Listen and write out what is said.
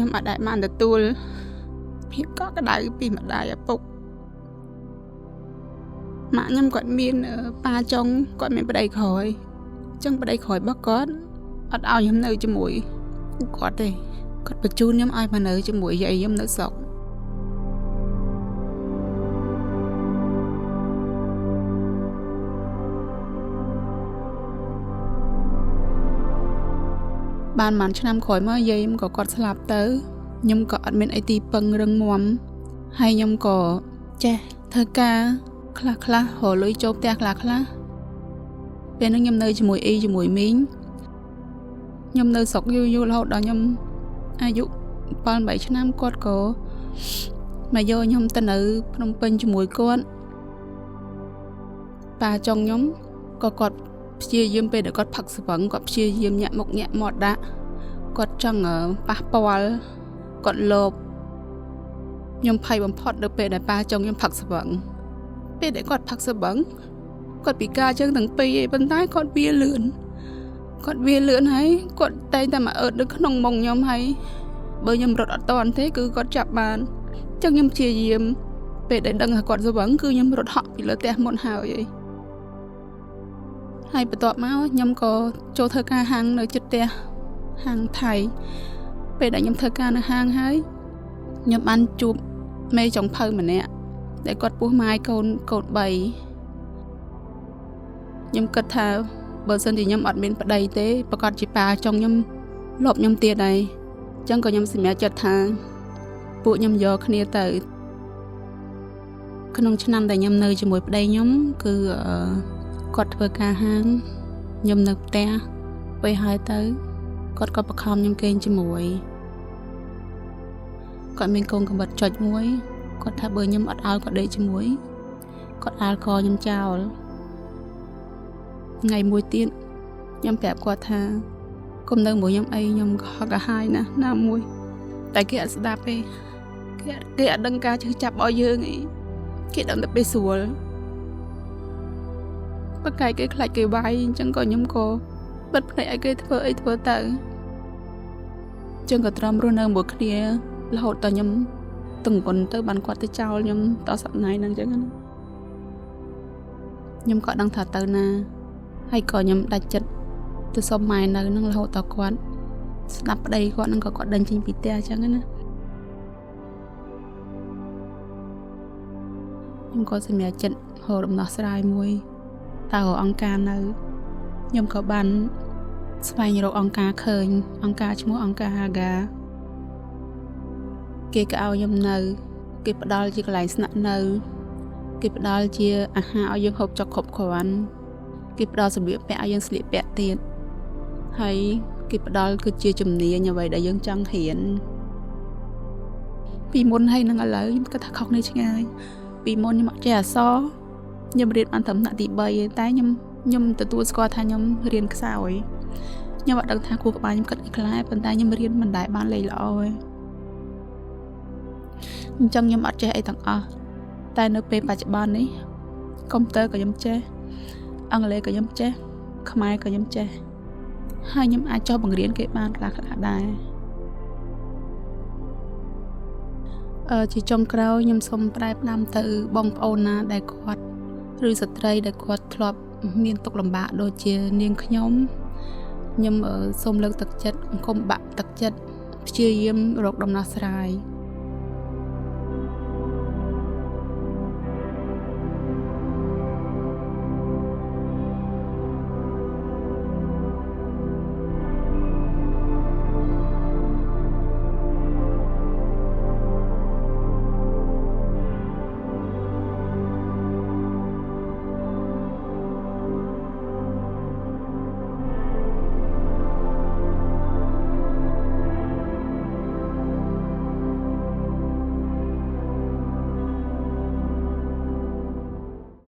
ខ្ញុំអត់ដែលបានទទួលភាពកក់ក្ដៅពីម្ដាយឪពុកម៉ាក់ខ្ញុំគាត់មានប៉ាចុងគាត់មានប្តីក្រោយអញ្ចឹងប្តីក្រោយរបស់គាត់អត់ឲ្យខ្ញុំនៅជាមួយគាត់ទេគាត់បញ្ជូនខ្ញុំឲ្យមកនៅជាមួយយាយខ្ញុំនៅស្រុកបានមួយឆ្នាំក្រោយមកយាយខ្ញុំក៏គាត់ស្លាប់ទៅខ្ញុំក៏អត់មានអីទីពឹងរឹងមាំហើយខ្ញុំក៏ចេះធ្វើការខ្លះរលុយចូលផ្ទះខ្លះពេលហ្នឹងខ្ញុំនៅជាមួយអ៊ីជាមួយមីងខ្ញុំនៅស្រុកយូររហូតដល់ខ្ញុំអាយុ7-8ឆ្នាំគាត់ក៏មកយកខ្ញុំទៅនៅភ្នំពេញជាមួយគាត់ប៉ាចុងខ្ញុំក៏គាត់ព្យាយាមពេលដែលគាត់ផឹកស្វឹងគាត់ព្យាយាមញាក់មុខញាក់មាត់ដាក់គាត់ចង់ប៉ះពាល់គាត់លោភខ្ញុំភ័យបំផុតនៅពេលដែលប៉ាចុងខ្ញុំផឹកស្វឹងពេលដែលគាត់ផឹកស្វឹងគាត់ពិការជើងទាំងពីរឯងប៉ុន្តែគាត់វាលឿនហើយគាត់តែងតែមកអឺតនៅក្នុងមុខខ្ញុំហើយបើខ្ញុំរត់អត់តាន់ទេគឺគាត់ចាប់បានអញ្ចឹងខ្ញុំព្យាយាមពេលដែលដឹងថាគាត់ស្វឹងគឺខ្ញុំរត់ហក់ពីលើផ្ទះមុនហើយបន្ទាប់មកខ្ញុំក៏ចូលធ្វើការហាងនៅជិតផ្ទះហាងថៃពេលដែលខ្ញុំធ្វើការនៅហាងហើយខ្ញុំបានជួបមេចុងភៅម្នាក់ដែលគាត់ពោះម៉ាយកូន3ខ្ញុំគិតថាបើសិនជាខ្ញុំអត់មានប្តីទេប្រកាសជាប៉ាចុងខ្ញុំលបខ្ញុំទៀតហើយអញ្ចឹងក៏ខ្ញុំសម្រេចចិត្តថាពួកខ្ញុំយកគ្នាទៅក្នុងឆ្នាំដែលខ្ញុំនៅជាមួយប្តីខ្ញុំគឺគាត់ធ្វើការហាងខ្ញុំនៅផ្ទះពេលហើយទៅគាត់ក៏បខំខ្ញុំគេងជាមួយគាត់មានកូនកំបិតចុចមួយគាត់ថាបើខ្ញុំអត់ឲ្យគាត់ដេកជាមួយគាត់អាលកខ្ញុំចោលថ្ងៃមួយទៀតខ្ញុំប្រាប់គាត់ថាកុំនៅមួយខ្ញុំអីខ្ញុំក៏ហកកាហាយណាមួយតែគេអត់ស្ដាប់ទេគេអត់ដឹងការជឿចាប់ឲ្យយើងអីគេដឹងតែពេលស្រួលបើកាយគេខ្លាចគេវាយអញ្ចឹងក៏ខ្ញុំក៏បិទភ្នែកឲ្យគេធ្វើអីធ្វើទៅអញ្ចឹងក៏ទ្រាំរស់នៅមួយគ្នារហូតដល់ខ្ញុំទង្វន់ទៅបានគាត់ទៅចោលខ្ញុំតសប្តាហ៍ហ្នឹងអញ្ចឹងណាខ្ញុំក៏ដឹងថាទៅណាហើយក៏ខ្ញុំដាច់ចិត្តទៅសុំម៉ែនៅហ្នឹងរហូតដល់គាត់ស្ដាប់ប្តីគាត់ហ្នឹងក៏គាត់ដេញចេញពីផ្ទះអញ្ចឹងណាខ្ញុំក៏សម្រេចចិត្តហៅដំណោះស្រាយមួយតើអង្គការនៅខ្ញុំក៏បានស្វែងរកអង្គការឃើញអង្គការឈ្មោះអង្គការ Haga គេក៏ឲ្យខ្ញុំនៅគេផ្ដល់ជាកន្លែងស្នាក់នៅគេផ្ដល់ជាអាហារឲ្យយើងហូបចុកគ្រប់គ្រាន់គេផ្ដល់សម្ភារៈពាក់ឲ្យយើងស្លៀកពាក់ទៀតហើយគេផ្ដល់គឺជាជំនាញអ្វីដែលយើងចង់រៀនពីមុនហើយនឹងឥឡូវខ្ញុំគិតថាខុសគ្នាឆ្ងាយពីមុនខ្ញុំអត់ចេះអក្សរខ្ញុំរៀនបានត្រឹមថ្នាក់ទី3ទេតែខ្ញុំទទួលស្គាល់ថាខ្ញុំរៀនខ្សោយខ្ញុំអត់ដឹងថាគូក្បាលខ្ញុំគិតអីខ្លះប៉ុន្តែខ្ញុំរៀនមិនដែលបានលេខល្អទេអញ្ចឹងខ្ញុំអត់ចេះអីទាំងអស់តែនៅពេលបច្ចុប្បន្ននេះកុំព្យូទ័រក៏ខ្ញុំចេះអង់គ្លេសក៏ខ្ញុំចេះខ្មែរក៏ខ្ញុំចេះហើយខ្ញុំអាចចុះបង្រៀនគេបានខ្លះដែរជាចុងក្រោយខ្ញុំសូមប្រែផ្ដាំទៅបងប្អូនណាដែលគាត់ឬស្ត្រីដែលគាត់ធ្លាប់មានទុក្ខលំបាកដូចជានាងខ្ញុំសូមលើកទឹកចិត្តកុំបាក់ទឹកចិត្តព្យាយាមរកដំណោះស្រាយ